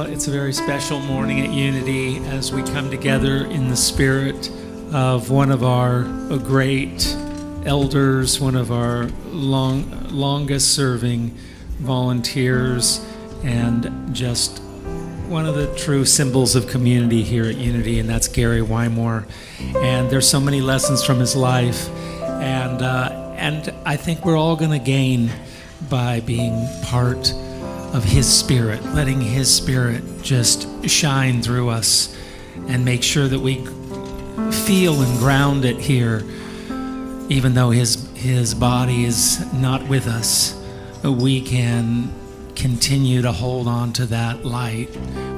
It's a very special morning at Unity as we come together in the spirit of one of our great elders, one of our longest serving volunteers, and just one of the true symbols of community here at Unity, and that's Gary Wymore. And there's so many lessons from his life, and I think we're all going to gain by being part of his spirit, letting his spirit just shine through us and make sure that we feel and ground it here. Even though his body is not with us, we can continue to hold on to that light,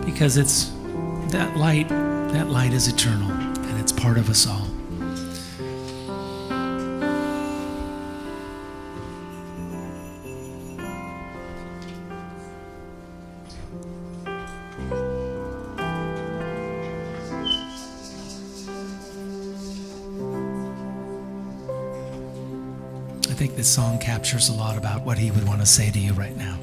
because it's that light is eternal, and it's part of us all. I think this song captures a lot about what he would want to say to you right now.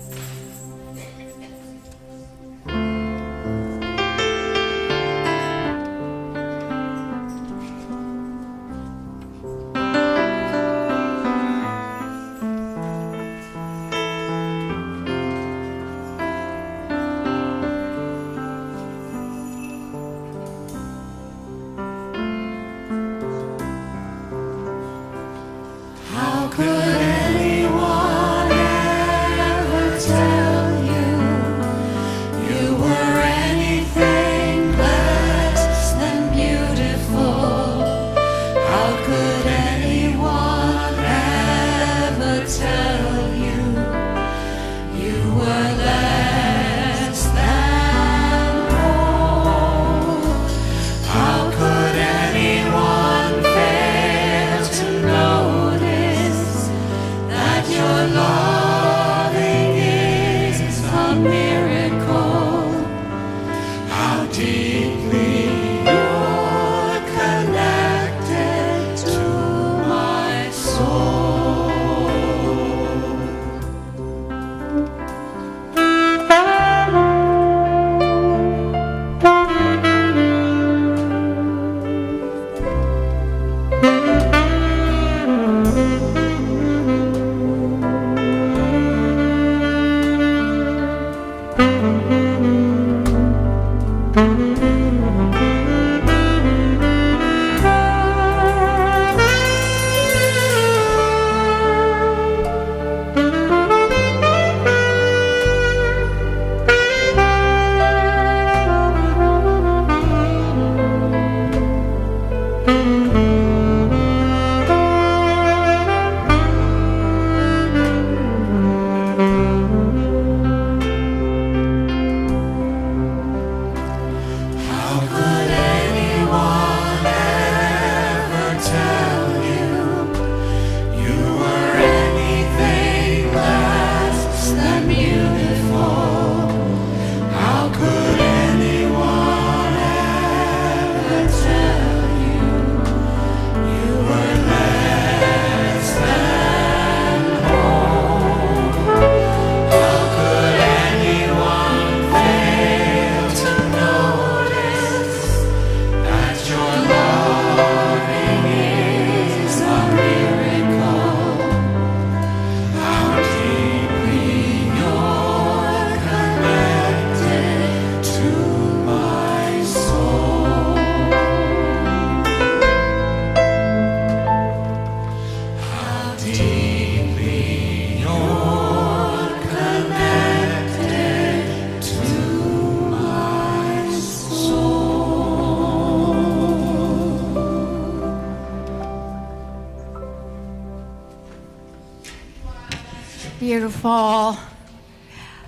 Beautiful.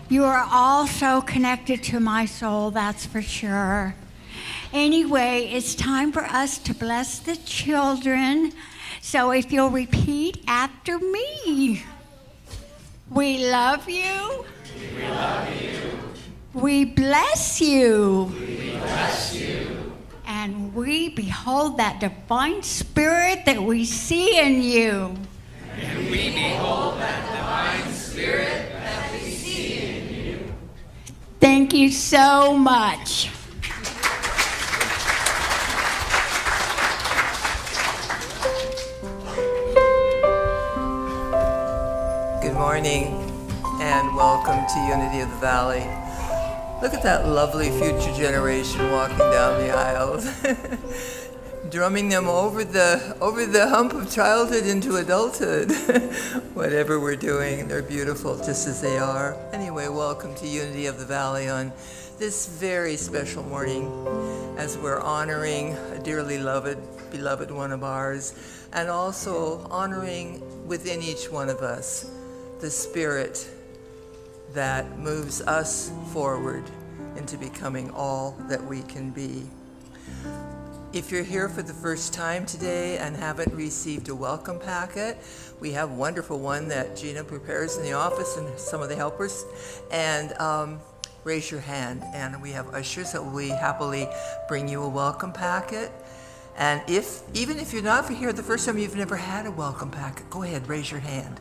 You are all so connected to my soul, that's for sure. Anyway, it's time for us to bless the children. So if you'll repeat after me. We love you. We love you. We bless you. We bless you. And we behold that divine spirit that we see in you. And we behold that divine spirit that we see in you. Thank you so much. Good morning and welcome to Unity of the Valley. Look at that lovely future generation walking down the aisles, drumming them over the hump of childhood into adulthood. Whatever we're doing, they're beautiful just as they are. Anyway, welcome to Unity of the Valley on this very special morning as we're honoring a dearly beloved one of ours, and also honoring within each one of us the spirit that moves us forward into becoming all that we can be. If you're here for the first time today and haven't received a welcome packet, we have a wonderful one that Gina prepares in the office and some of the helpers. And raise your hand, and we have ushers that will happily bring you a welcome packet. And even if you're not here the first time, you've never had a welcome packet, go ahead, raise your hand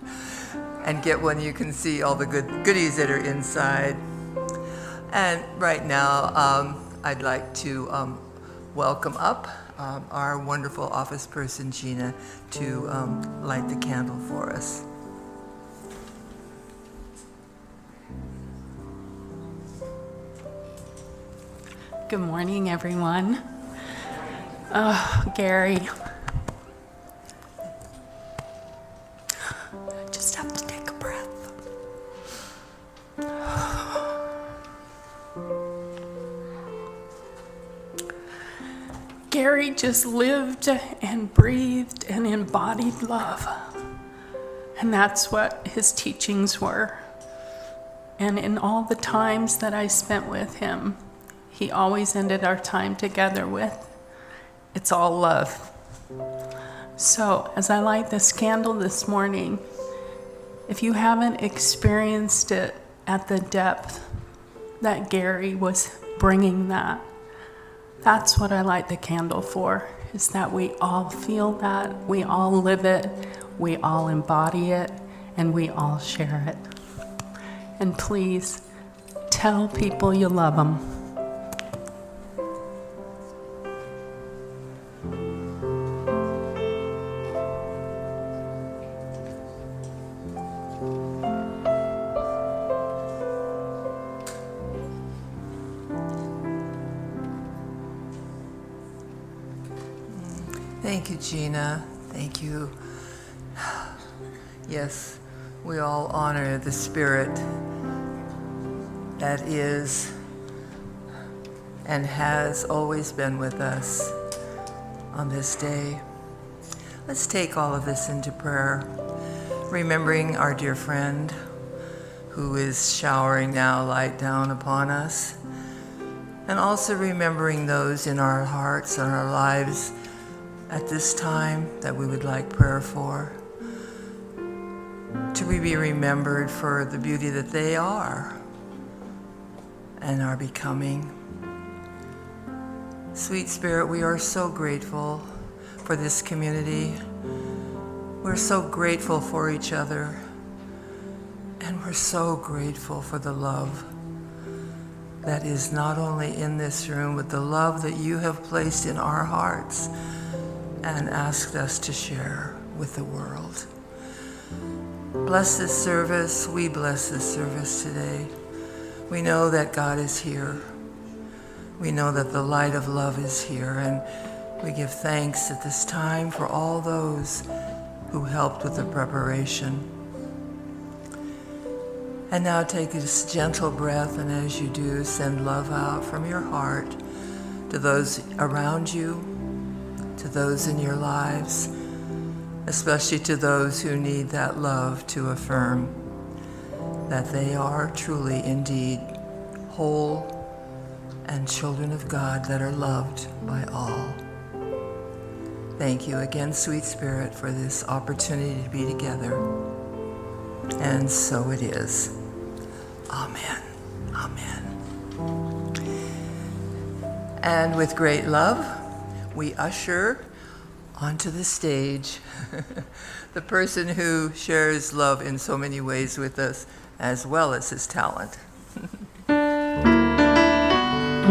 and get one. You can see all the goodies that are inside. And right now, I'd like to welcome up our wonderful office person, Gina, to light the candle for us. Good morning, everyone. Oh, Gary. I just have to take a breath. Gary just lived and breathed and embodied love. And that's what his teachings were. And in all the times that I spent with him, he always ended our time together with, "It's all love." So as I light this candle this morning, if you haven't experienced it at the depth that Gary was bringing that's what I light the candle for, is that we all feel that, we all live it, we all embody it, and we all share it. And please, tell people you love them. Thank you, Gina. Thank you. Yes, we all honor the spirit that is and has always been with us on this day. Let's take all of this into prayer, remembering our dear friend who is showering now light down upon us, and also remembering those in our hearts and our lives at this time that we would like prayer for, to be remembered for the beauty that they are and are becoming. Sweet Spirit, we are so grateful for this community. We're so grateful for each other, and we're so grateful for the love that is not only in this room, but the love that you have placed in our hearts and asked us to share with the world. Bless this service. We bless this service today. We know that God is here. We know that the light of love is here, and we give thanks at this time for all those who helped with the preparation. And now take this gentle breath, and as you do, send love out from your heart to those around you, to those in your lives, especially to those who need that love to affirm that they are truly indeed whole and children of God that are loved by all. Thank you again, sweet Spirit, for this opportunity to be together. And so it is. Amen. Amen. And with great love, we usher onto the stage the person who shares love in so many ways with us, as well as his talent. That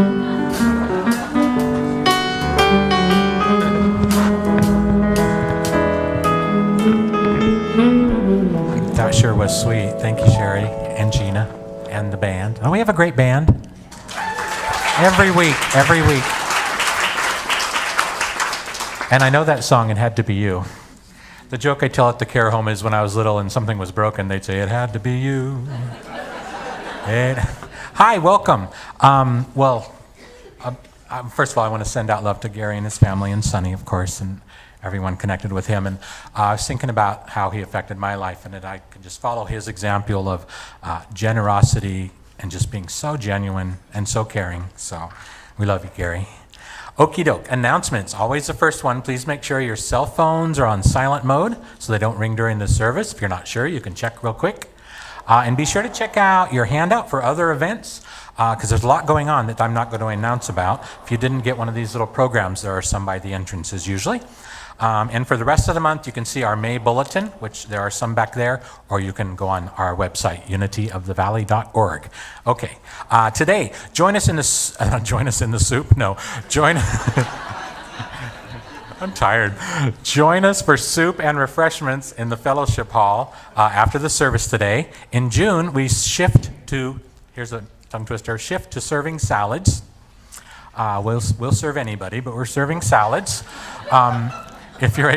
sure was sweet. Thank you, Sherry and Gina and the band. Oh, we have a great band. Every week. And I know that song, It Had to Be You. The joke I tell at the care home is when I was little and something was broken, they'd say, it had to be you. Hi, welcome. First of all, I want to send out love to Gary and his family and Sonny, of course, and everyone connected with him. And I was thinking about how he affected my life and that I could just follow his example of generosity and just being so genuine and so caring. So we love you, Gary. Okie doke. Announcements. Always the first one. Please make sure your cell phones are on silent mode so they don't ring during the service. If you're not sure, you can check real quick. And be sure to check out your handout for other events because there's a lot going on that I'm not going to announce about. If you didn't get one of these little programs, there are some by the entrances usually. And for the rest of the month, you can see our May bulletin, which there are some back there, or you can go on our website, unityofthevalley.org. Okay, today, join us in the soup? No, join. I'm tired. Join us for soup and refreshments in the fellowship hall after the service today. In June, we shift to, here's a tongue twister, shift to serving salads. We'll serve anybody, but we're serving salads. If you're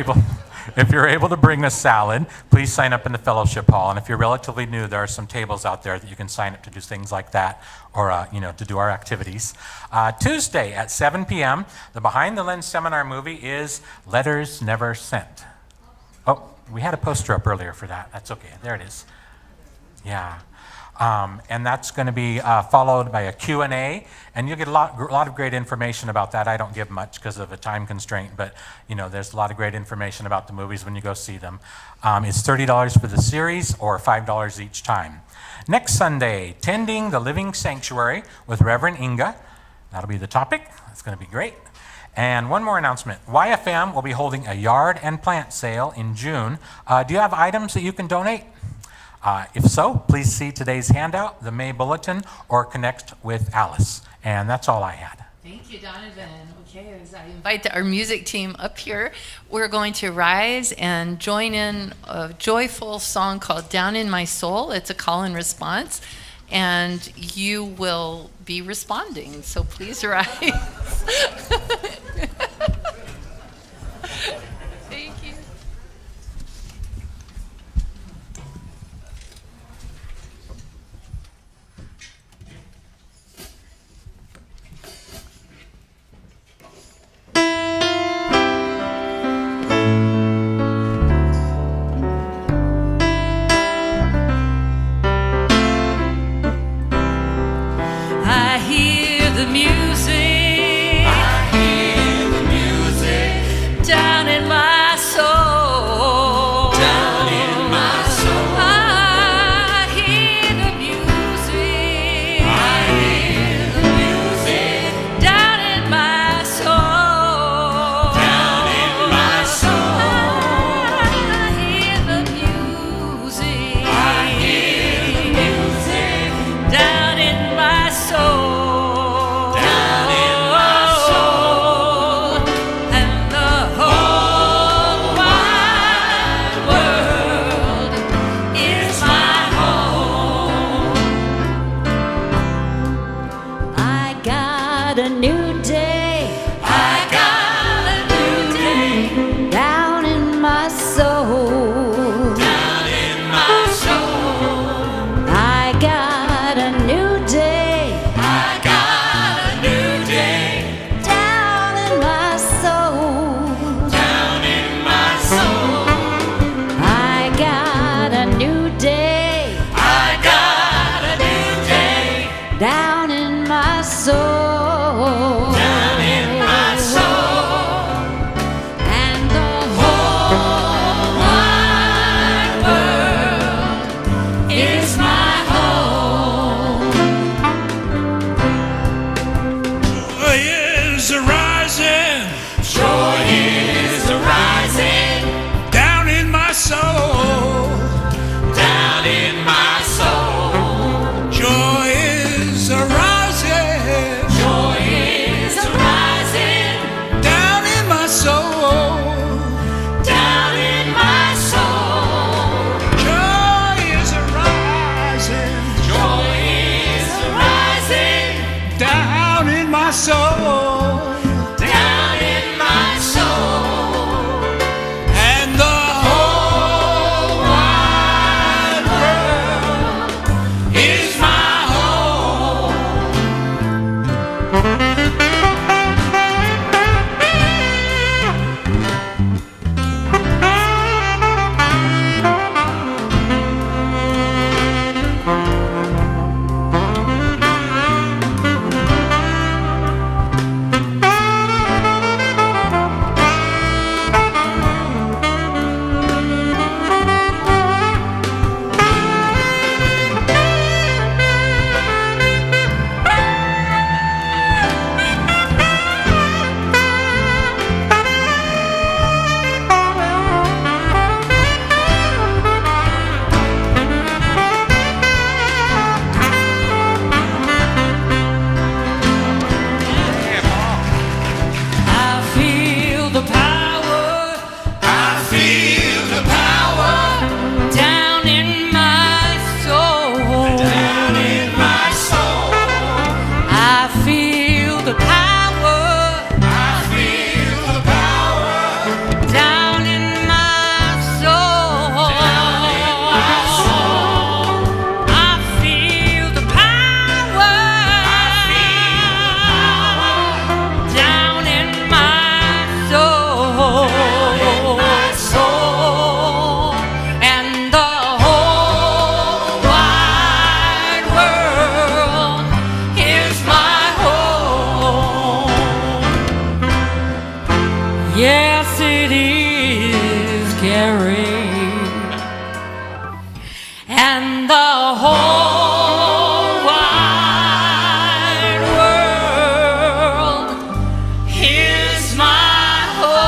able to bring a salad, please sign up in the fellowship hall. And if you're relatively new, there are some tables out there that you can sign up to do things like that, or to do our activities. Tuesday at 7 p.m., the Behind the Lens seminar movie is Letters Never Sent. Oh, we had a poster up earlier for that. That's okay. There it is. Yeah. And that's going to be followed by a Q&A, and you'll get a lot of great information about that. I don't give much because of a time constraint, but there's a lot of great information about the movies when you go see them. It's $30 for the series or $5 each time. Next Sunday, Tending the Living Sanctuary with Reverend Inga. That'll be the topic. It's going to be great. And one more announcement. YFM will be holding a yard and plant sale in June. Do you have items that you can donate? If so, please see today's handout, the May Bulletin, or connect with Alice. And that's all I had. Thank you, Donovan. Okay, as I invite our music team up here, we're going to rise and join in a joyful song called Down in My Soul. It's a call and response, and you will be responding, so please rise. Thank you. I hear the music. I hear and the whole wide world is my home.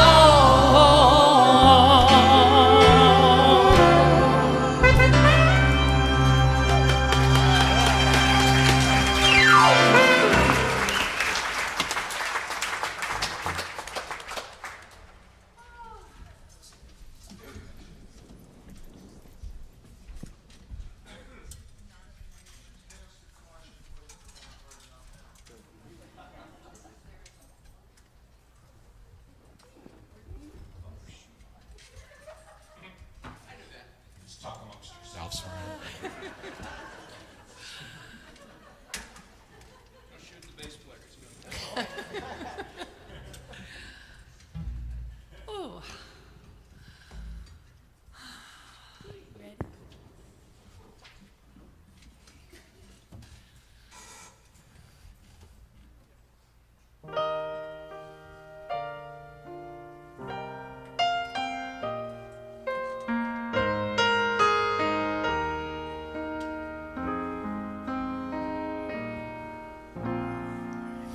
Talk amongst yourselves for a minute. Ooh.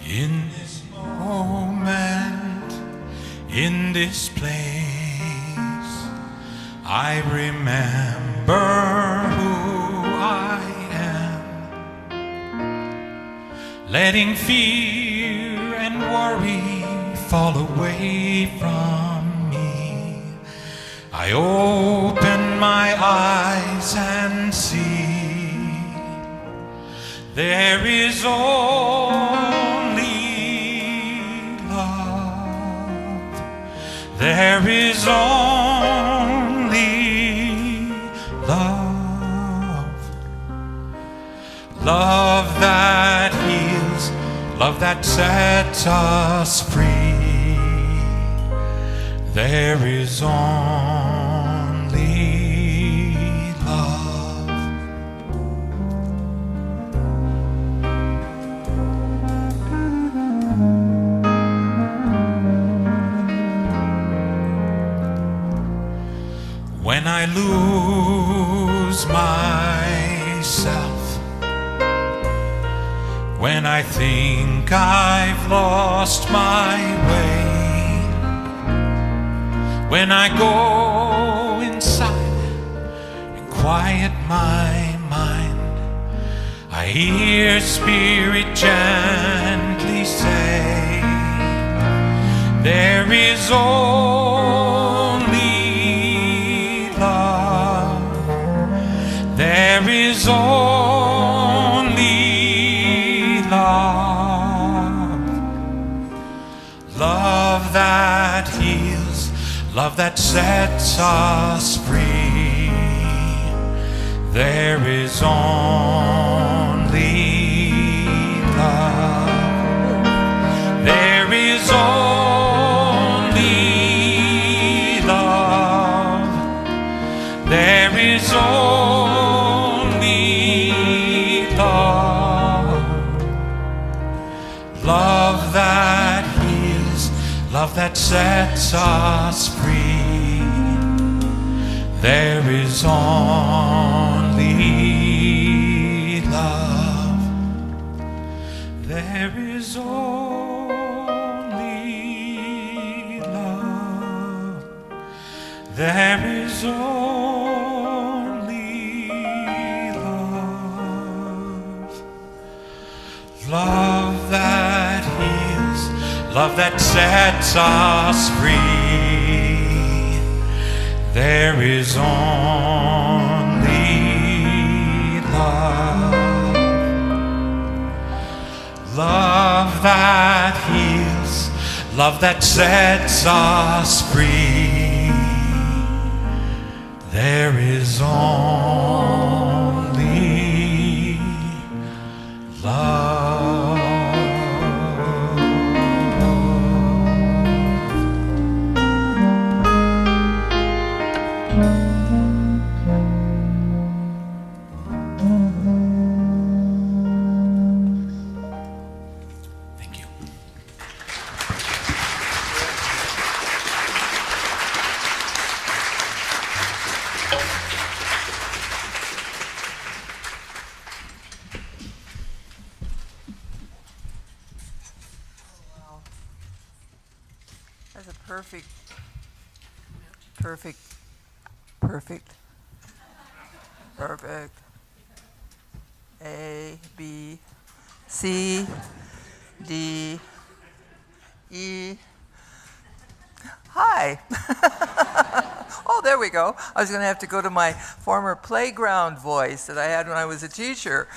In this moment, in this place, I remember who I am, letting fear and worry fall away from me. I open my eyes and see there is only love. There is only love. Love that heals, love that sets us free. There is only love. When I lose myself, when I think I've lost my way, when I go inside and quiet my mind, I hear Spirit gently say, there is only love. There is only love. Love that heals, love that sets us free. There is only love. There is only love. There is only love. Love that heals, love that sets us free. There is only love. There is only love. There is only love. Love that heals, love that sets us free. There is only love. Love that heals, love that sets us free. There is only love. Thank you. That's a perfect, perfect, perfect, perfect. A, B, C, D, E. Hi. Oh, there we go. I was going to have to go to my former playground voice that I had when I was a teacher.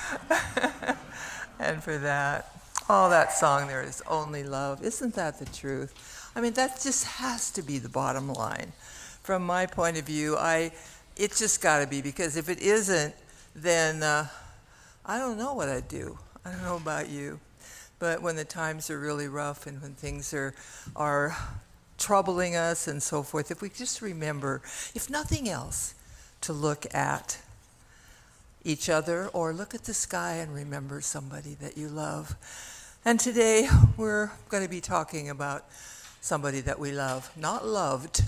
And for that, oh, that song, There Is Only Love. Isn't that the truth? I mean, that just has to be the bottom line. From my point of view, it's just got to be, because if it isn't, then I don't know what I'd do. I don't know about you. But when the times are really rough and when things are troubling us and so forth, if we just remember, if nothing else, to look at each other or look at the sky and remember somebody that you love. And today we're going to be talking about somebody that we love, not loved,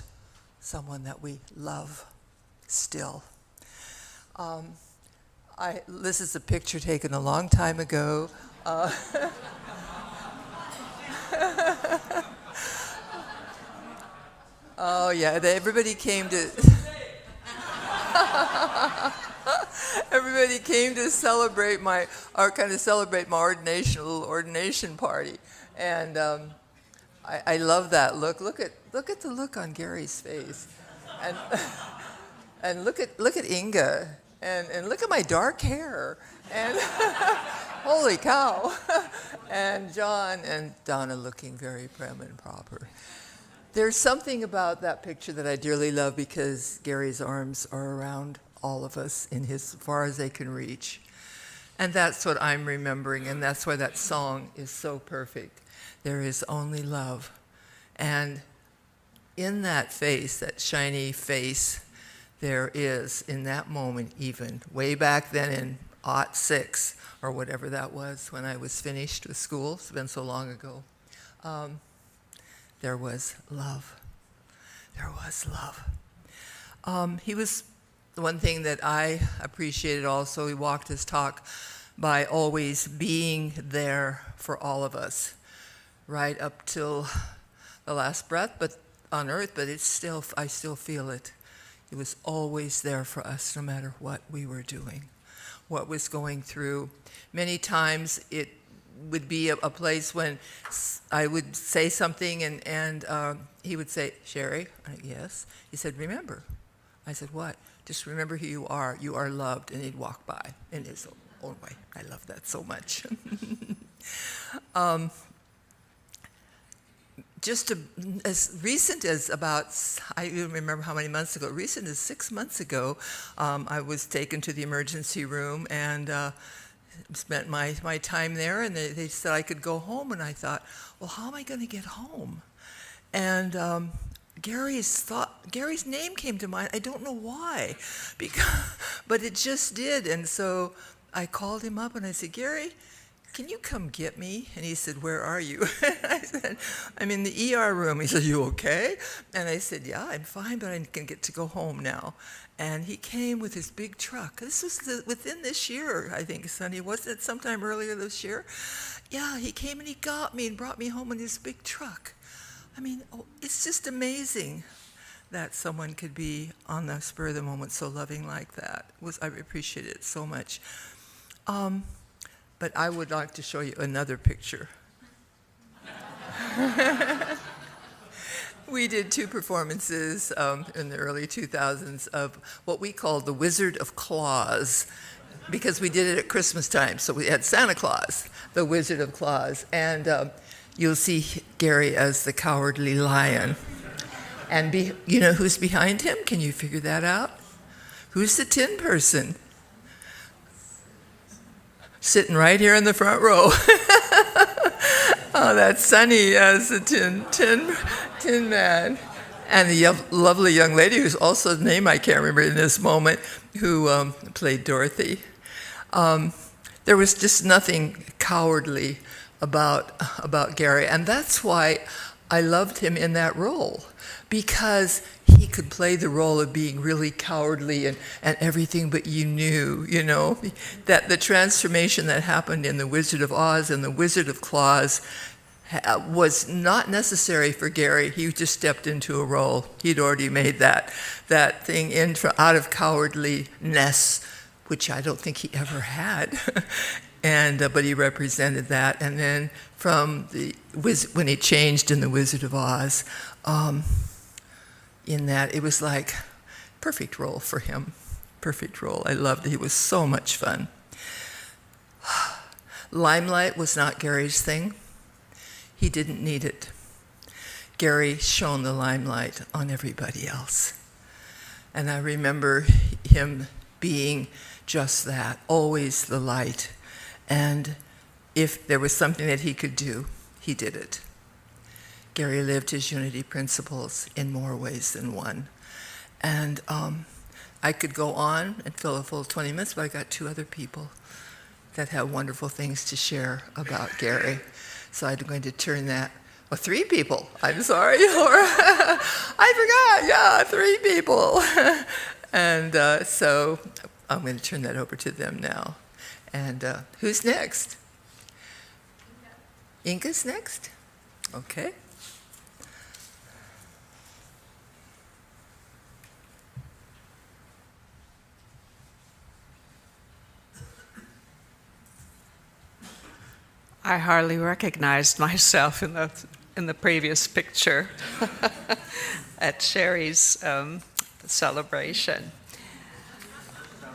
someone that we love still. This is a picture taken a long time ago. Oh yeah, everybody came to everybody came to celebrate my little ordination party, and I love that look. Look at the look on Gary's face, and look at Inga, and look at my dark hair, and holy cow, and John and Donna looking very prim and proper. There's something about that picture that I dearly love, because Gary's arms are around all of us as far as they can reach. And that's what I'm remembering, and that's why that song is so perfect. There is only love. And in that face, that shiny face, there is, in that moment even, way back then in '06, or whatever that was, when I was finished with school, it's been so long ago, there was love. There was love. He was, the one thing that I appreciated also, he walked his talk by always being there for all of us, right up till the last breath, but on earth, but I still feel it. He was always there for us, no matter what we were doing, what was going through. Many times it would be a place when I would say something and he would say, Sherry, yes. He said, remember. I said, what? Just remember who you are. You are loved. And he'd walk by in his own way. I love that so much. Just as recent as about, I don't remember how many months ago, recent as 6 months ago, I was taken to the emergency room and spent my time there, and they said I could go home, and I thought, well, how am I going to get home? And Gary's name came to mind. I don't know why, but it just did. And so I called him up and I said, Gary, can you come get me? And he said, where are you? I said, I'm in the ER room. He said, you okay? And I said, yeah, I'm fine, but I can get to go home now. And he came with his big truck. This was within this year, I think, Sonny. Wasn't it sometime earlier this year? Yeah, he came and he got me and brought me home in his big truck. I mean, it's just amazing that someone could be on the spur of the moment so loving like that. I appreciate it so much. But I would like to show you another picture. We did 2 performances in the early 2000s of what we called the Wizard of Claus, because we did it at Christmas time. So we had Santa Claus, the Wizard of Claus, and you'll see Gary as the Cowardly Lion. And you know who's behind him? Can you figure that out? Who's the tin person? Sitting right here in the front row. Oh, that's Sonny as the tin man. And the lovely young lady, who's also the name I can't remember in this moment, who played Dorothy. There was just nothing cowardly about Gary, and that's why I loved him in that role, because he could play the role of being really cowardly and everything, but you knew, that the transformation that happened in The Wizard of Oz and The Wizard of Claus was not necessary for Gary. He just stepped into a role. He'd already made that thing out of cowardliness, which I don't think he ever had. But he represented that. And then when he changed in The Wizard of Oz, in that it was like perfect role for him. Perfect role. I loved it. It was so much fun. Limelight was not Gary's thing. He didn't need it. Gary shone the limelight on everybody else. And I remember him being just that, always the light. And if there was something that he could do, he did it. Gary lived his unity principles in more ways than one. And I could go on and fill a full 20 minutes, but I got 2 other people that have wonderful things to share about Gary. So I'm going to turn that, 3 people. I'm sorry, Laura. I forgot, 3 people. And so I'm going to turn that over to them now. And who's next? Inga's next? Okay. I hardly recognized myself in the previous picture at Sherry's celebration.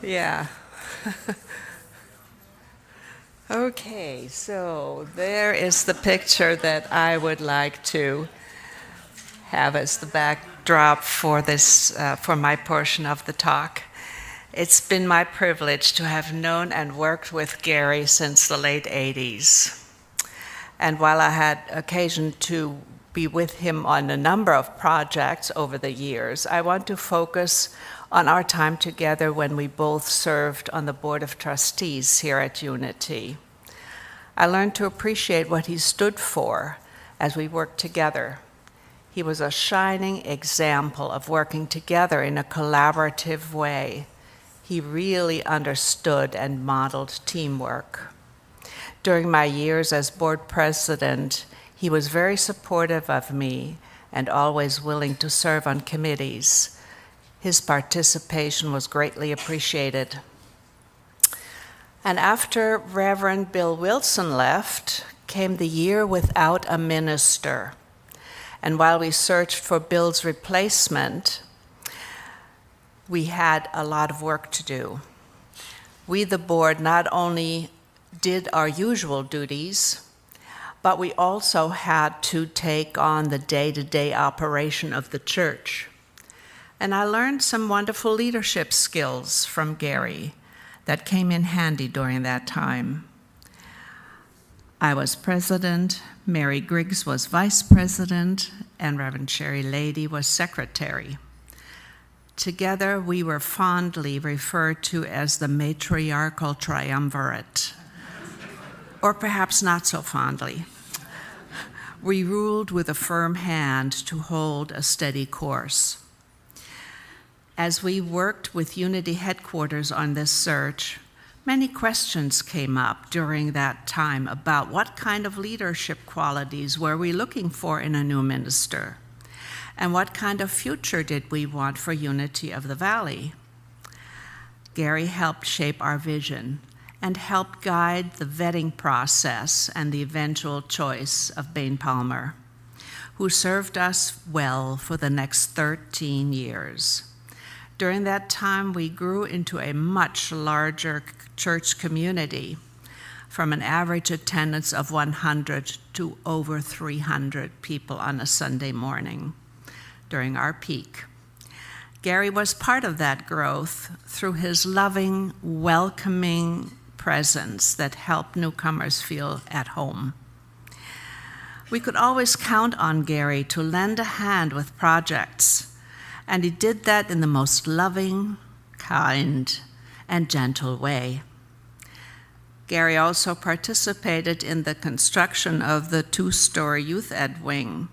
Yeah. Okay, so there is the picture that I would like to have as the backdrop for this, for my portion of the talk. It's been my privilege to have known and worked with Gary since the late 80s. And while I had occasion to be with him on a number of projects over the years, I want to focus on our time together when we both served on the Board of Trustees here at Unity. I learned to appreciate what he stood for as we worked together. He was a shining example of working together in a collaborative way. He really understood and modeled teamwork. During my years as board president, he was very supportive of me and always willing to serve on committees. His participation was greatly appreciated. And after Reverend Bill Wilson left, came the year without a minister. And while we searched for Bill's replacement, we had a lot of work to do. We, the board, not only did our usual duties, but we also had to take on the day-to-day operation of the church. And I learned some wonderful leadership skills from Gary that came in handy during that time. I was president, Mary Griggs was vice president, and Reverend Sherry Lady was secretary. Together, we were fondly referred to as the matriarchal triumvirate, or perhaps not so fondly. We ruled with a firm hand to hold a steady course. As we worked with Unity headquarters on this search, many questions came up during that time about what kind of leadership qualities were we looking for in a new minister, and what kind of future did we want for Unity of the Valley. Gary helped shape our vision and helped guide the vetting process and the eventual choice of Bain Palmer, who served us well for the next 13 years. During that time, we grew into a much larger church community, from an average attendance of 100 to over 300 people on a Sunday morning during our peak. Gary was part of that growth through his loving, welcoming presence that helped newcomers feel at home. We could always count on Gary to lend a hand with projects, and he did that in the most loving, kind, and gentle way. Gary also participated in the construction of the 2-story youth ed wing.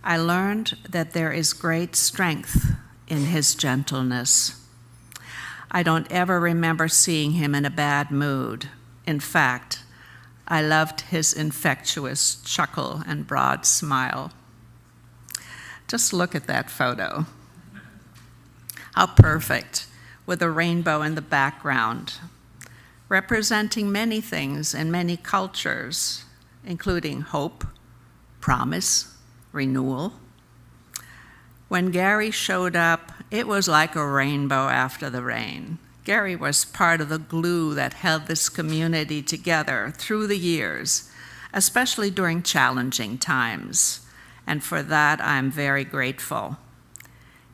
I learned that there is great strength in his gentleness. I don't ever remember seeing him in a bad mood. In fact, I loved his infectious chuckle and broad smile. Just look at that photo. How perfect, with a rainbow in the background, representing many things in many cultures, including hope, promise, renewal. When Gary showed up, it was like a rainbow after the rain. Gary was part of the glue that held this community together through the years, especially during challenging times, and for that I'm very grateful.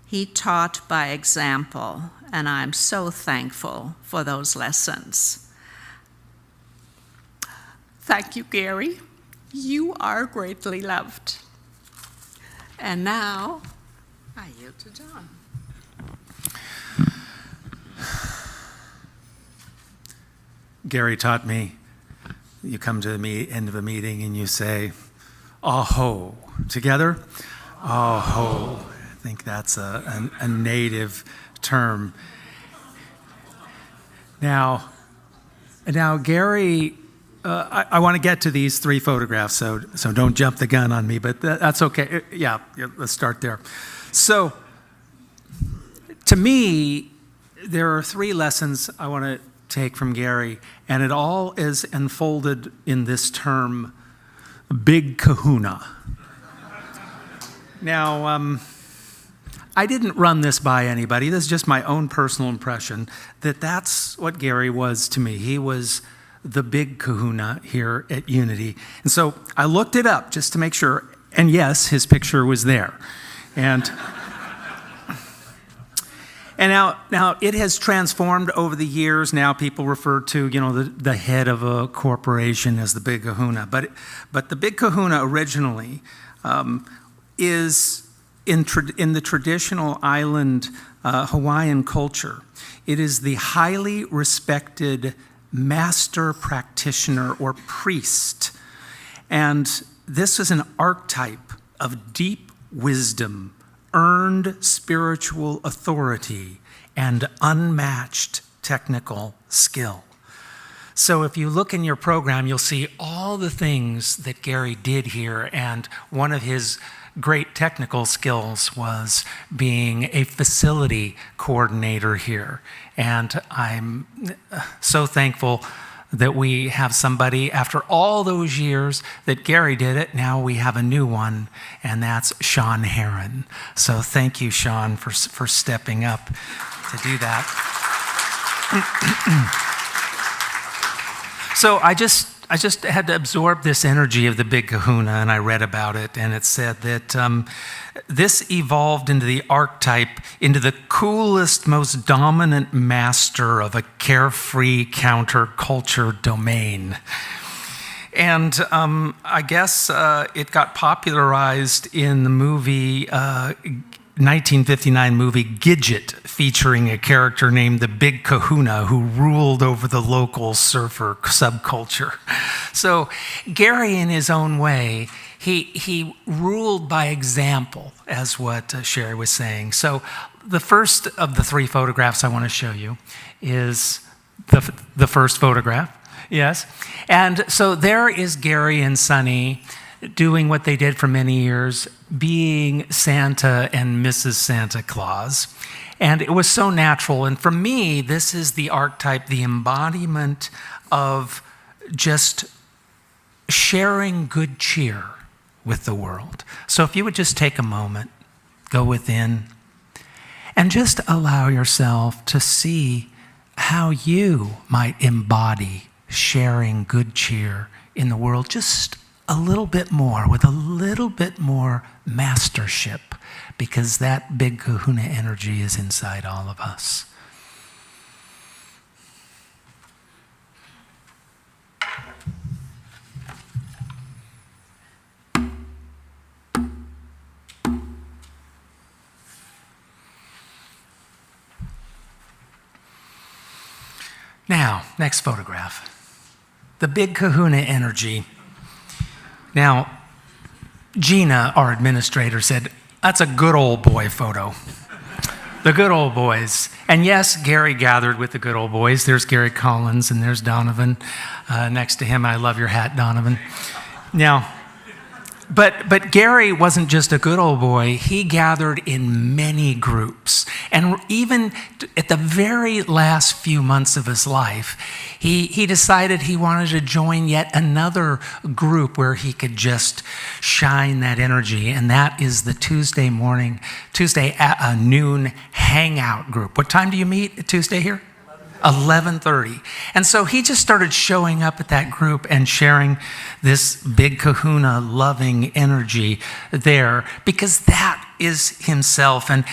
He taught by example, and I'm so thankful for those lessons. Thank you, Gary. You are greatly loved. And now, I yield to John. Gary taught me, you come to the end of a meeting and you say, "Aho," together. Aho. I think that's a native term. Now, Gary, I want to get to these three photographs, so don't jump the gun on me, but that's okay. Yeah, let's start there. So, to me, there are three lessons I want to take from Gary, and it all is enfolded in this term, big kahuna. Now, I didn't run this by anybody. This is just my own personal impression that that's what Gary was to me. He was the big kahuna here at Unity. And so I looked it up just to make sure, and yes, his picture was there. And now it has transformed over the years. Now people refer to, the head of a corporation as the big kahuna. But the big kahuna originally is in the traditional island Hawaiian culture. It is the highly respected master practitioner or priest. And this is an archetype of deep wisdom, earned spiritual authority, and unmatched technical skill. So if you look in your program, you'll see all the things that Gary did here, and one of his great technical skills was being a facility coordinator here. And I'm so thankful that we have somebody, after all those years that Gary did it, now we have a new one, and that's Sean Heron. So thank you, Sean, for stepping up to do that. So I just had to absorb this energy of the big kahuna, and I read about it, and it said that this evolved into the archetype, into the coolest, most dominant master of a carefree counterculture domain. And I guess it got popularized in the movie 1959 movie Gidget, featuring a character named the Big Kahuna who ruled over the local surfer subculture. So Gary, in his own way, he ruled by example, as what Sherry was saying. So the first of the three photographs I want to show you is the first photograph. Yes. And so there is Gary and Sonny doing what they did for many years, being Santa and Mrs. Santa Claus. And it was so natural. And for me, this is the archetype, the embodiment of just sharing good cheer with the world. So if you would just take a moment, go within, and just allow yourself to see how you might embody sharing good cheer in the world just a little bit more, with a little bit more mastership, because that big kahuna energy is inside all of us. Now, next photograph. The big kahuna energy. Now, Gina, our administrator, said, "That's a good old boy photo." The good old boys. And yes, Gary gathered with the good old boys. There's Gary Collins and there's Donovan next to him. I love your hat, Donovan. Now, but Gary wasn't just a good old boy. He gathered in many groups. And even at the very last few months of his life, he decided he wanted to join yet another group where he could just shine that energy. And that is the Tuesday noon hangout group. What time do you meet Tuesday here? 11:30. And so he just started showing up at that group and sharing this big kahuna loving energy there, because that is himself. And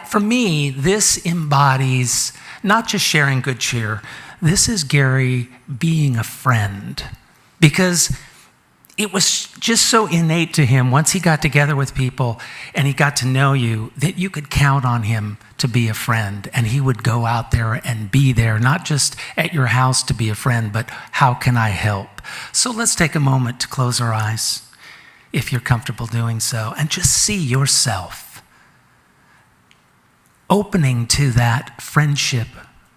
for me, this embodies not just sharing good cheer. This is Gary being a friend, because it was just so innate to him once he got together with people and he got to know you, that you could count on him to be a friend. And he would go out there and be there, not just at your house to be a friend, but how can I help? So let's take a moment to close our eyes, if you're comfortable doing so, and just see yourself opening to that friendship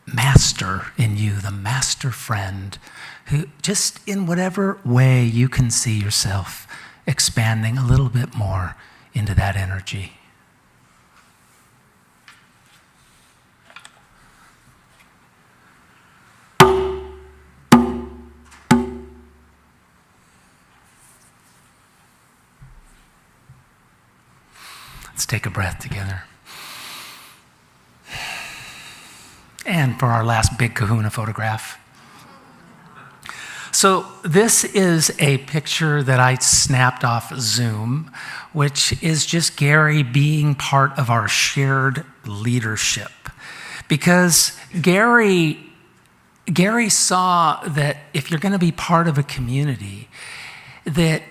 master in you, the master friend, who just in whatever way you can see yourself expanding a little bit more into that energy. Let's take a breath together. And for our last big kahuna photograph. So this is a picture that I snapped off Zoom, which is just Gary being part of our shared leadership. Because Gary saw that if you're going to be part of a community, that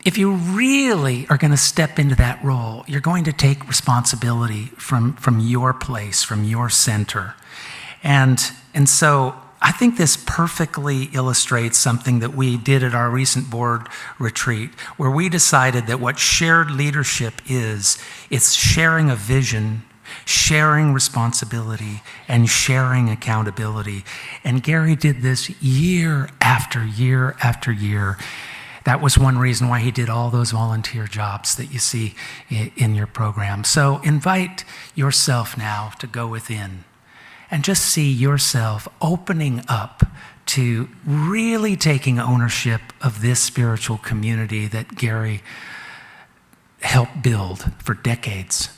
if you really are going to step into that role, you're going to take responsibility from your place, from your center. And so I think this perfectly illustrates something that we did at our recent board retreat, where we decided that what shared leadership is, it's sharing a vision, sharing responsibility, and sharing accountability. And Gary did this year after year after year. That was one reason why he did all those volunteer jobs that you see in your program. So invite yourself now to go within and just see yourself opening up to really taking ownership of this spiritual community that Gary helped build for decades.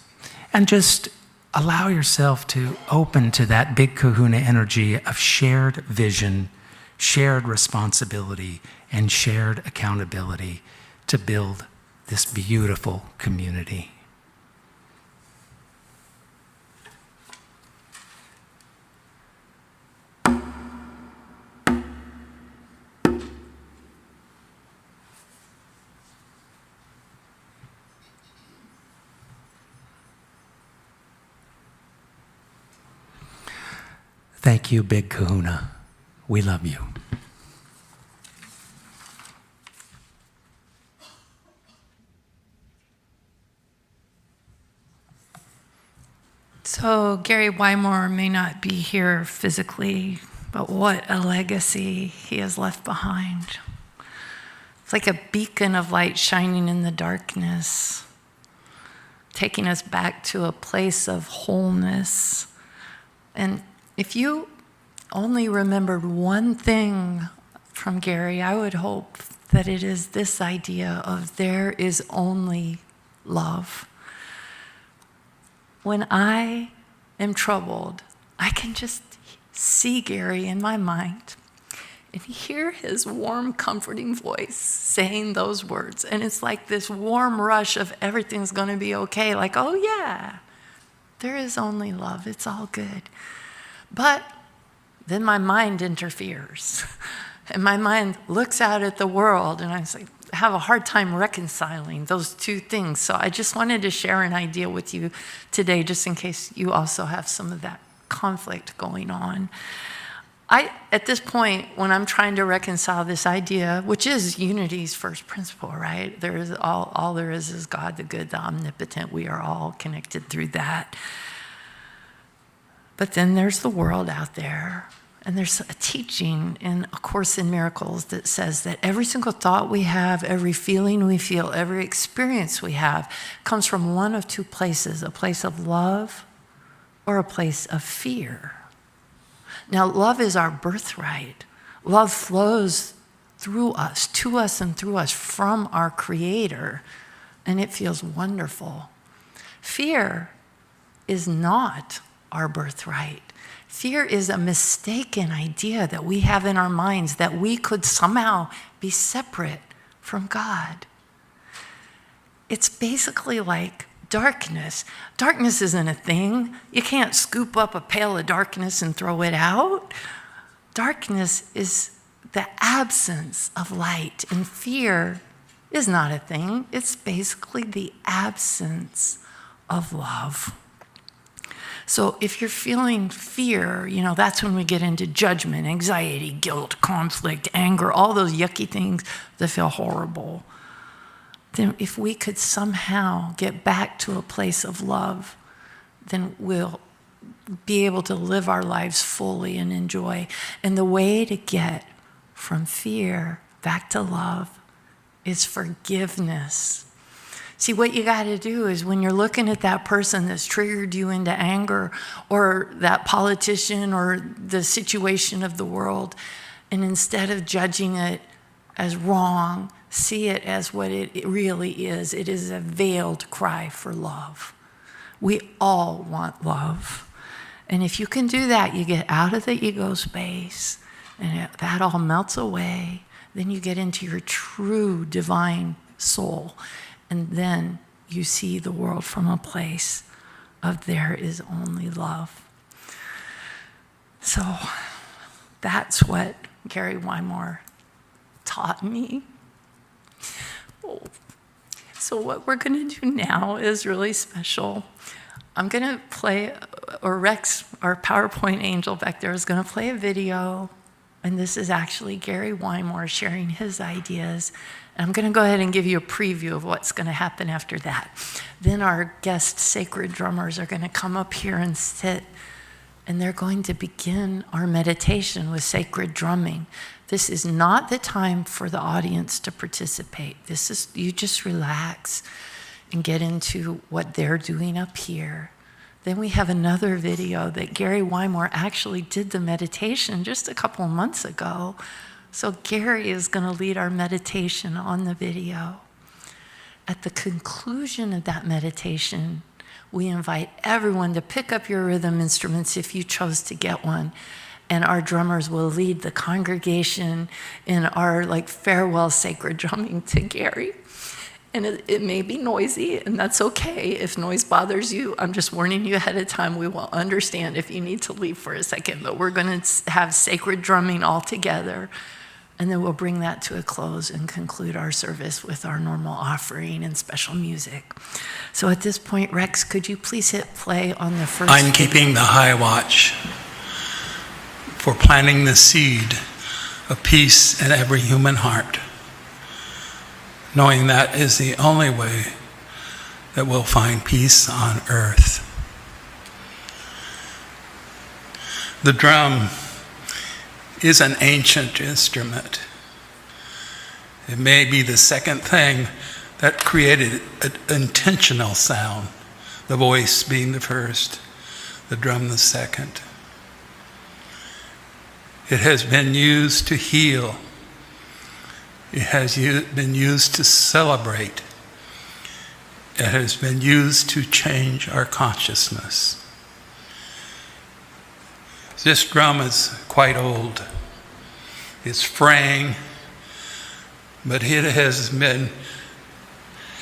And just allow yourself to open to that big kahuna energy of shared vision, shared responsibility, and shared accountability to build this beautiful community. Thank you, Big Kahuna. We love you. So Gary Wymore may not be here physically, but what a legacy he has left behind. It's like a beacon of light shining in the darkness, taking us back to a place of wholeness. And if you only remembered one thing from Gary, I would hope that it is this idea of there is only love. When I am troubled, I can just see Gary in my mind and hear his warm, comforting voice saying those words. And it's like this warm rush of everything's going to be okay. Like, oh yeah, there is only love. It's all good. But then my mind interferes. And my mind looks out at the world and I say, have a hard time reconciling those two things. So I just wanted to share an idea with you today, just in case you also have some of that conflict going on. At this point, when I'm trying to reconcile this idea, which is unity's first principle, right? There is all there is God, the good, the omnipotent. We are all connected through that. But then there's the world out there, and there's a teaching in A Course in Miracles that says that every single thought we have, every feeling we feel, every experience we have comes from one of two places, a place of love or a place of fear. Now, love is our birthright. Love flows through us, to us and through us from our Creator, and it feels wonderful. Fear is not our birthright. Fear is a mistaken idea that we have in our minds that we could somehow be separate from God. It's basically like darkness. Darkness isn't a thing. You can't scoop up a pail of darkness and throw it out. Darkness is the absence of light, and fear is not a thing. It's basically the absence of love. So if you're feeling fear, that's when we get into judgment, anxiety, guilt, conflict, anger, all those yucky things that feel horrible. Then if we could somehow get back to a place of love, then we'll be able to live our lives fully and enjoy. And the way to get from fear back to love is forgiveness. See, what you got to do is when you're looking at that person that's triggered you into anger, or that politician or the situation of the world, and instead of judging it as wrong, see it as what it really is. It is a veiled cry for love. We all want love. And if you can do that, you get out of the ego space, and that all melts away. Then you get into your true divine soul. And then you see the world from a place of there is only love. So that's what Gary Wymore taught me. So what we're going to do now is really special. I'm going to play, or Rex, our PowerPoint angel back there, is going to play a video. And this is actually Gary Wymore sharing his ideas. And I'm going to go ahead and give you a preview of what's going to happen after that. Then our guest sacred drummers are going to come up here and sit, and they're going to begin our meditation with sacred drumming. This is not the time for the audience to participate. This is, you just relax and get into what they're doing up here. Then we have another video that Gary Wymore actually did the meditation just a couple of months ago. So Gary is going to lead our meditation on the video. At the conclusion of that meditation, we invite everyone to pick up your rhythm instruments if you chose to get one. And our drummers will lead the congregation in our farewell sacred drumming to Gary. And it may be noisy, and that's okay. If noise bothers you, I'm just warning you ahead of time. We will understand if you need to leave for a second, but we're going to have sacred drumming all together, and then we'll bring that to a close and conclude our service with our normal offering and special music. So at this point, Rex, could you please hit play on the first I'm keeping the high watch for planting the seed of peace in every human heart, knowing that is the only way that we'll find peace on earth. The drum is an ancient instrument. It may be the second thing that created an intentional sound, the voice being the first, the drum the second. It has been used to heal. It has been used to celebrate. It has been used to change our consciousness. This drum is quite old. It's fraying, but it has been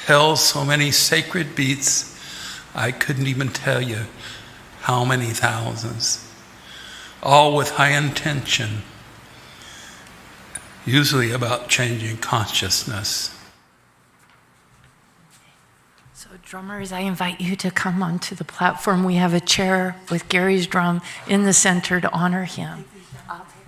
held so many sacred beats, I couldn't even tell you how many thousands. All with high intention, usually about changing consciousness. So drummers, I invite you to come onto the platform. We have a chair with Gary's drum in the center to honor him. I'll take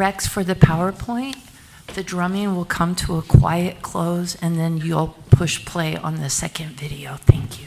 Rex, for the PowerPoint, the drumming will come to a quiet close, and then you'll push play on the second video. Thank you.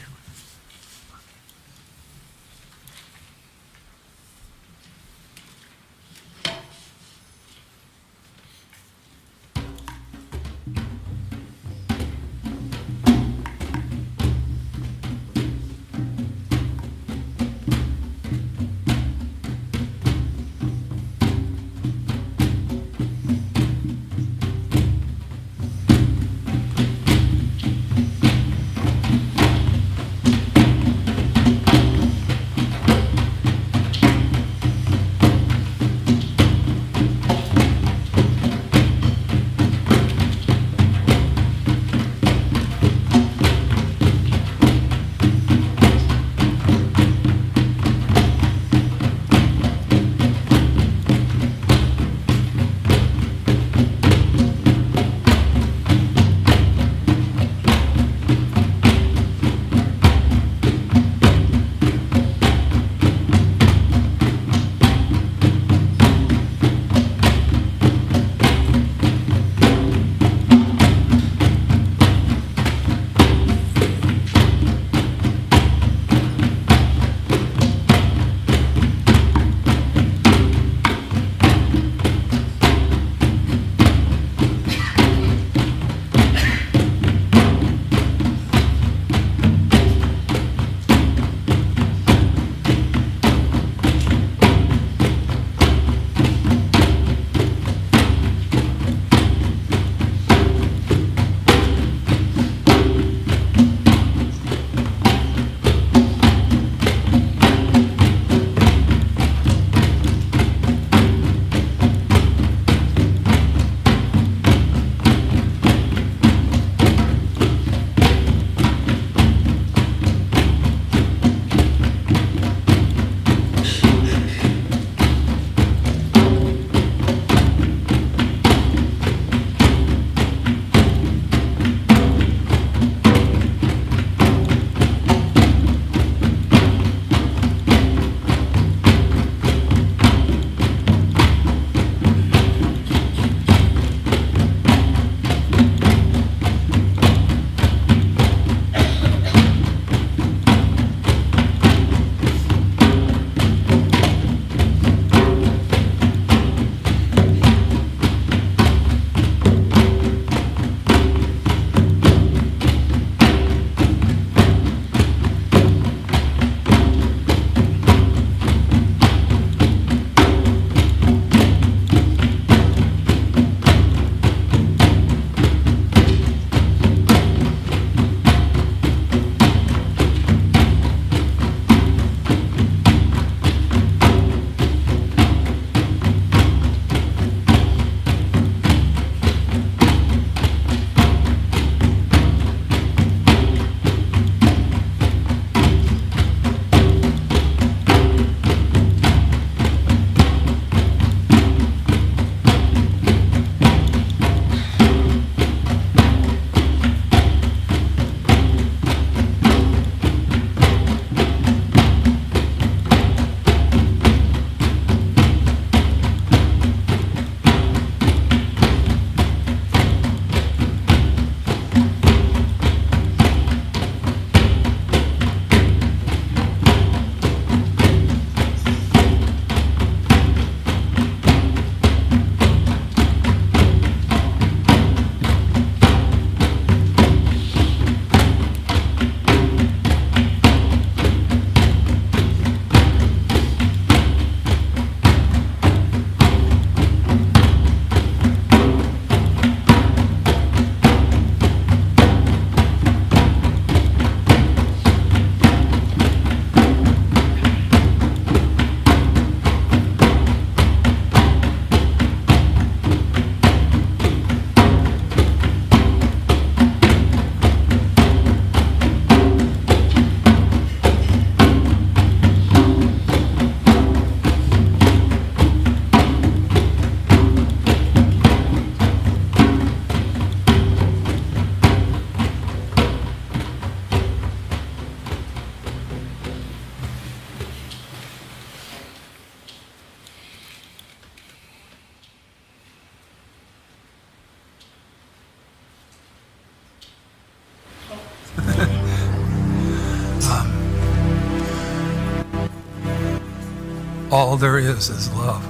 all there is love.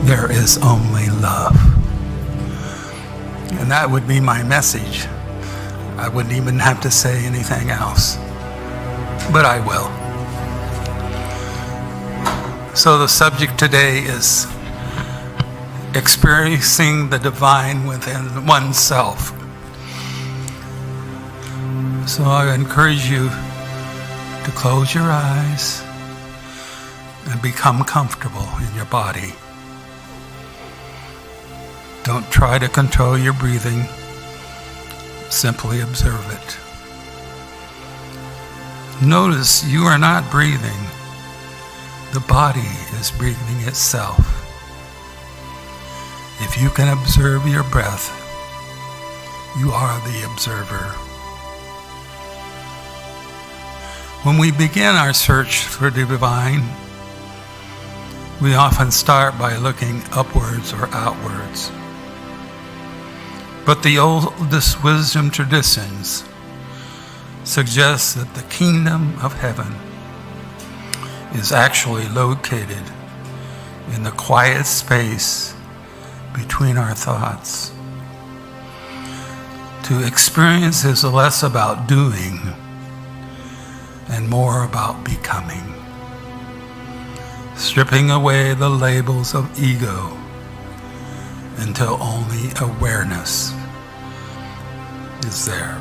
There is only love. And that would be my message. I wouldn't even have to say anything else, but I will. So the subject today is experiencing the divine within oneself. So I encourage you to close your eyes and become comfortable in your body. Don't try to control your breathing. Simply observe it. Notice you are not breathing. The body is breathing itself. If you can observe your breath, you are the observer. When we begin our search for the divine, we often start by looking upwards or outwards. But the oldest wisdom traditions suggest that the kingdom of heaven is actually located in the quiet space between our thoughts. To experience is less about doing and more about becoming. Stripping away the labels of ego until only awareness is there.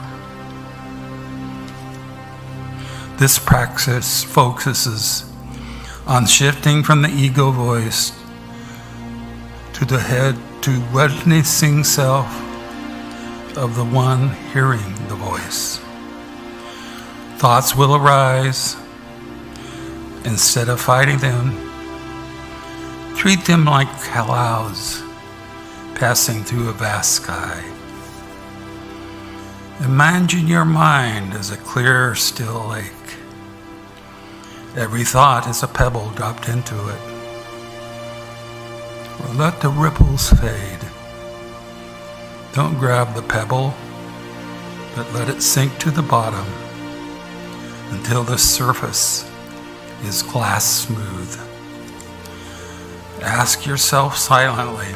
This practice focuses on shifting from the ego voice to the head to witnessing self of the one hearing the voice. Thoughts will arise. Instead of fighting them, treat them like clouds passing through a vast sky. Imagine your mind as a clear, still lake. Every thought is a pebble dropped into it. Or let the ripples fade. Don't grab the pebble, but let it sink to the bottom until the surface is glass smooth. Ask yourself silently,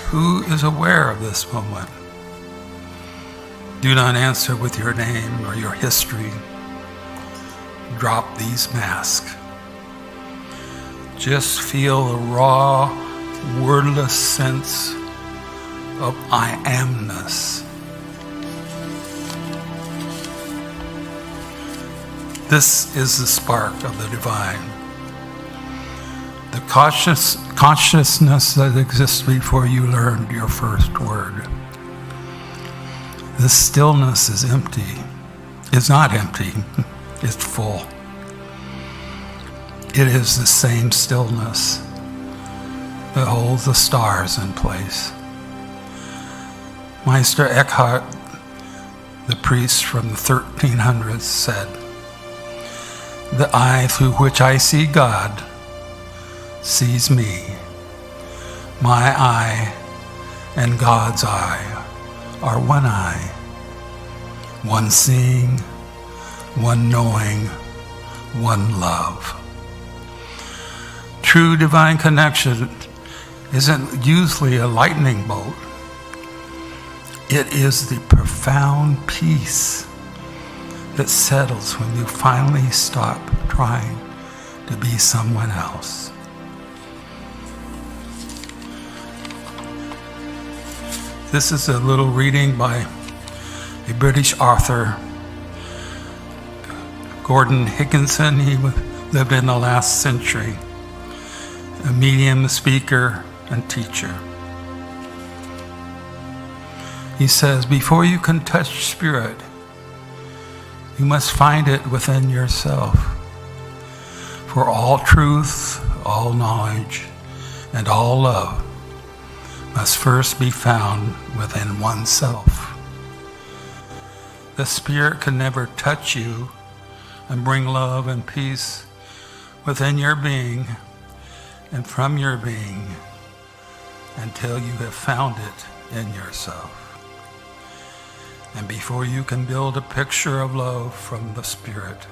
who is aware of this moment? Do not answer with your name or your history. Drop these masks. Just feel the raw, wordless sense of I amness. This is the spark of the divine. The consciousness that exists before you learned your first word. This stillness is empty. It's not empty, it's full. It is the same stillness that holds the stars in place. Meister Eckhart, the priest from the 1300s, said, "The eye through which I see God sees me. My eye and God's eye are one eye, one seeing, one knowing, one love." True divine connection isn't usually a lightning bolt. It is the profound peace that settles when you finally stop trying to be someone else. This is a little reading by a British author, Gordon Higginson. He lived in the last century, a medium, speaker, and teacher. He says, before you can touch spirit, you must find it within yourself. For all truth, all knowledge, and all love must first be found within oneself. The spirit can never touch you and bring love and peace within your being and from your being until you have found it in yourself. And before you can build a picture of love from the spirit,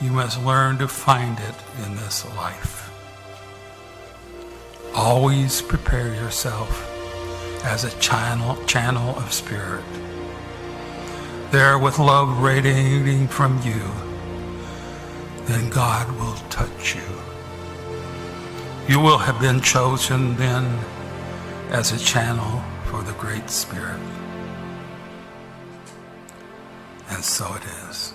You must learn to find it in this life. Always prepare yourself as a channel of spirit. There with love radiating from you, then God will touch you. You will have been chosen then as a channel for the Great Spirit. And so it is.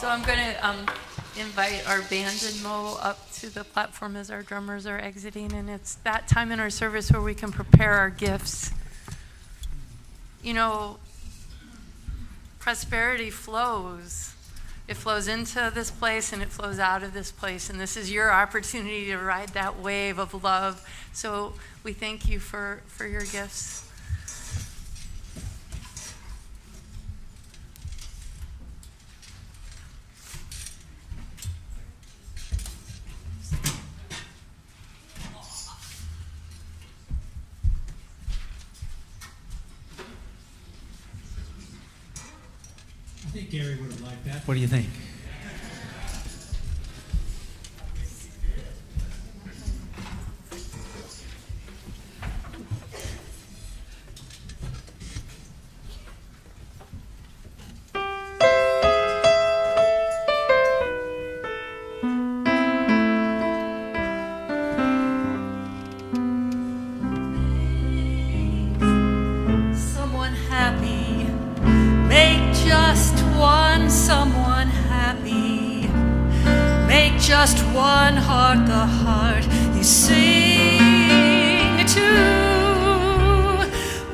So I'm going to invite our band and Mo up to the platform as our drummers are exiting, and it's that time in our service where we can prepare our gifts. You know, prosperity flows It flows into this place and it flows out of this place. And this is your opportunity to ride that wave of love. So we thank you for your gifts. I think Gary would have liked that. What do you think? Someone happy. Make just one someone happy. Make just one heart the heart you sing to.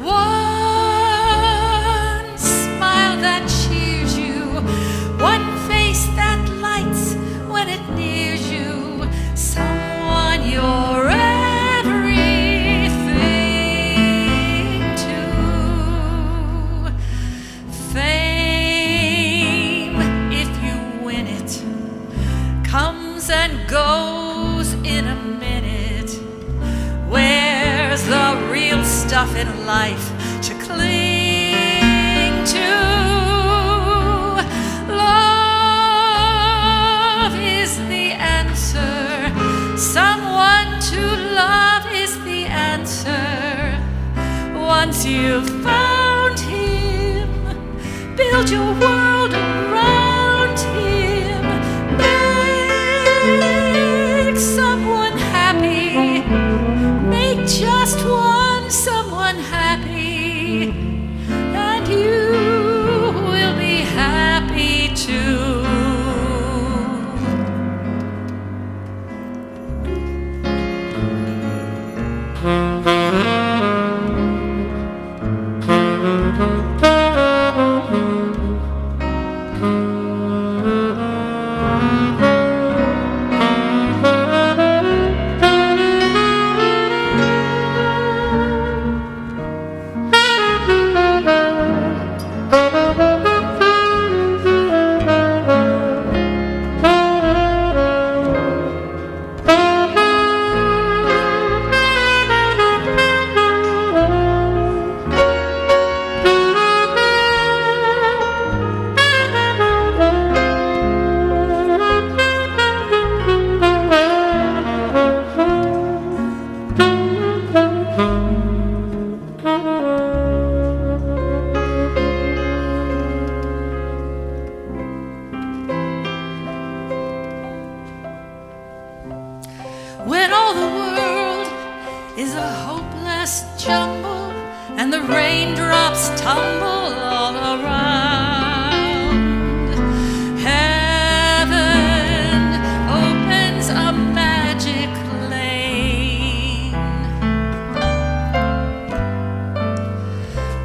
One smile that cheers you. One face that lights when it nears you. Someone you're everything to. Fame, if you win it, comes and goes in a minute. Where's the real stuff in life to cling to? Love is the answer. Someone to love is the answer. Once you've found him, build your world around him. Make someone happy. Make just one someone happy. And you will be happy too. When all the world is a hopeless jumble and the raindrops tumble all around, heaven opens a magic lane.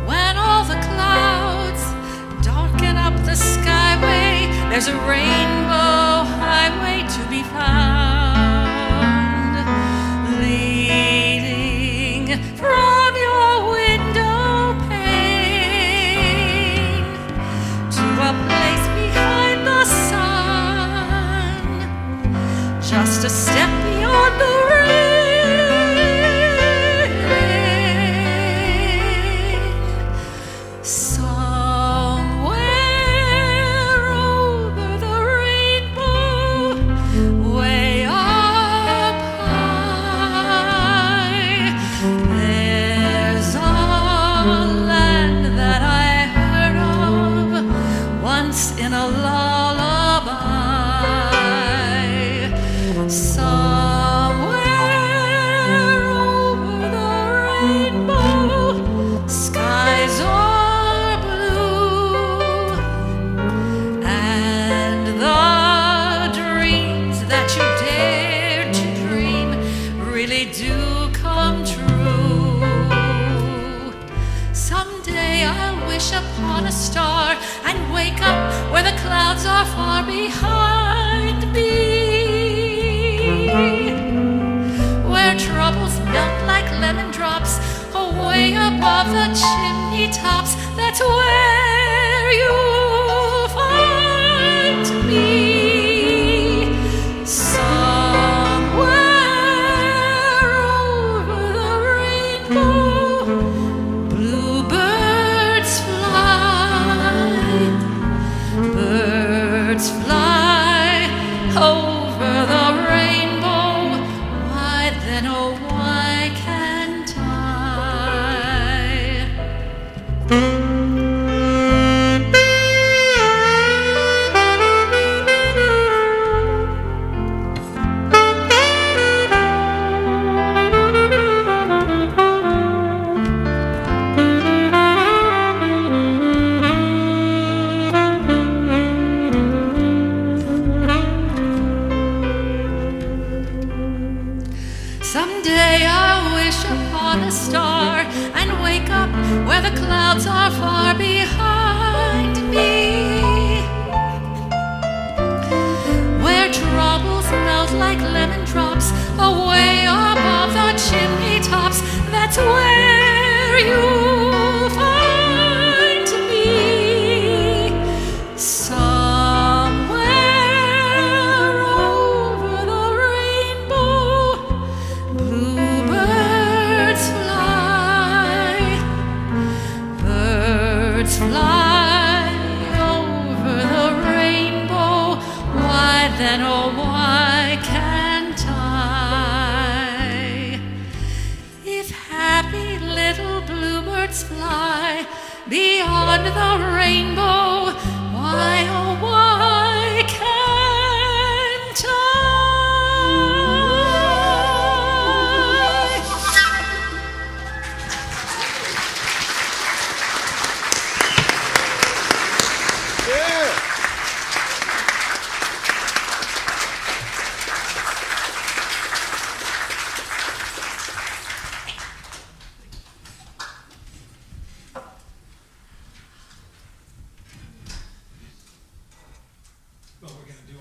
When all the clouds darken up the skyway, there's a rainbow highway to be found. From your window pane to a place behind the sun, just a step beyond the rain. Somewhere over the rainbow, way up high, there's a land that I heard of once in a lullaby. Somewhere over the rainbow, skies are blue, and the dreams that you dared to dream really do come true. Someday I'll wish upon a star and wake up where the clouds clouds are far behind me, where troubles melt like lemon drops away above the chimney tops. That's where you'll find me, somewhere over the rainbow. Bluebirds fly, birds fly over the rainbow. Why then, oh, why can't I? Someday I'll wish upon a star and wake up where the clouds are far behind me, where troubles melt like lemon drops away above the chimney tops. That's where you'll find me, somewhere over the rainbow. Bluebirds fly, birds fly over the rainbow. Why then, oh, why can't I? If happy little bluebirds fly beyond the rainbow, why, oh, why can't I?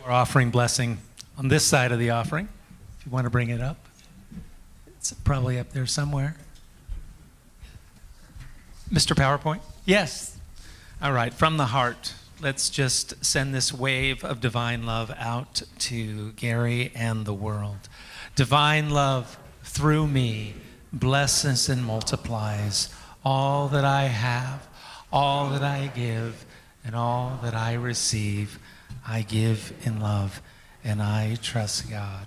Our offering blessing on this side of the offering. If you want to bring it up, it's probably up there somewhere. Mr. PowerPoint? Yes. All right, from the heart, let's just send this wave of divine love out to Gary and the world. Divine love through me blesses and multiplies all that I have, all that I give, and all that I receive. I give in love, and I trust God.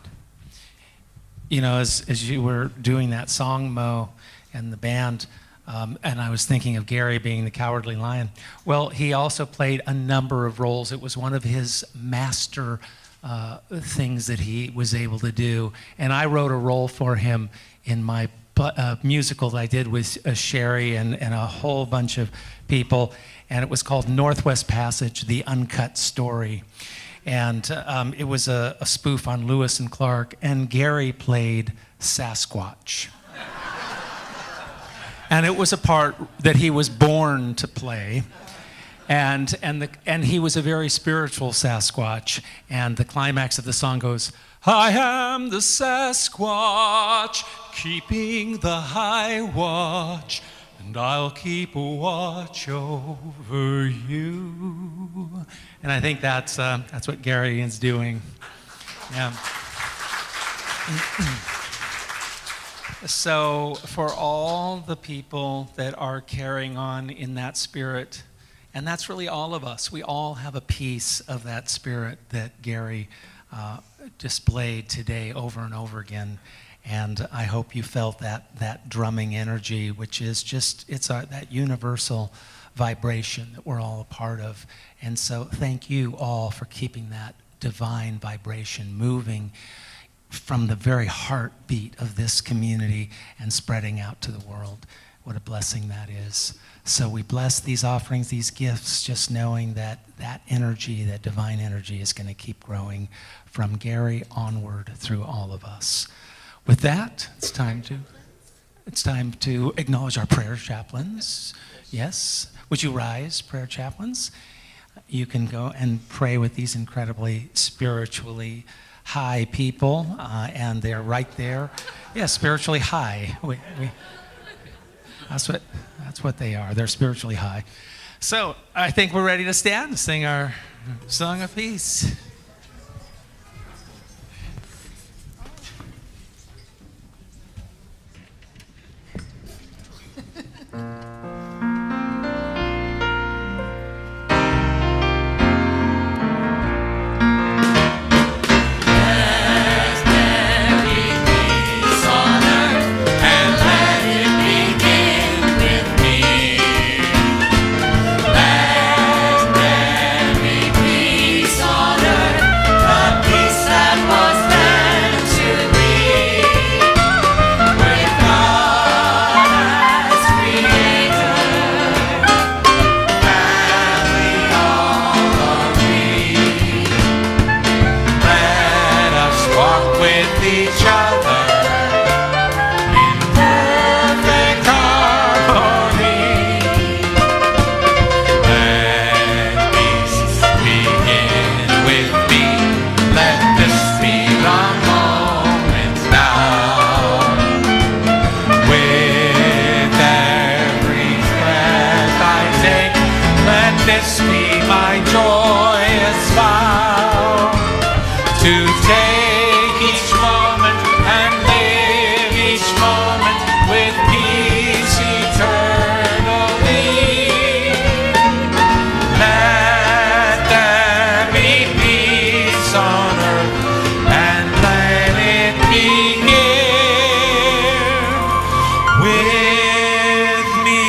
You know, as you were doing that song, Mo, and the band, and I was thinking of Gary being the Cowardly Lion. Well, he also played a number of roles. It was one of his master things that he was able to do. And I wrote a role for him in my musical that I did with Sherry and a whole bunch of people. And it was called Northwest Passage, The Uncut Story. And it was a spoof on Lewis and Clark, and Gary played Sasquatch. And it was a part that he was born to play. And he was a very spiritual Sasquatch. And the climax of the song goes, I am the Sasquatch, keeping the high watch, and I'll keep a watch over you. And I think that's what Gary is doing. Yeah. So for all the people that are carrying on in that spirit, and that's really all of us, we all have a piece of that spirit that Gary displayed today over and over again. And I hope you felt that drumming energy, which is just, it's that universal vibration that we're all a part of. And so thank you all for keeping that divine vibration moving from the very heartbeat of this community and spreading out to the world. What a blessing that is. So we bless these offerings, these gifts, just knowing that that energy, that divine energy, is going to keep growing from Gary onward through all of us. With that, it's time to acknowledge our prayer chaplains. Yes, would you rise, prayer chaplains? you can go and pray with these incredibly spiritually high people, and they're right there. Yeah, spiritually high. That's what they are. They're spiritually high. So I think we're ready to stand and sing our song of peace. This be my joyous vow, to take each moment and live each moment with peace eternally. Let there be peace on earth, and let it begin with me.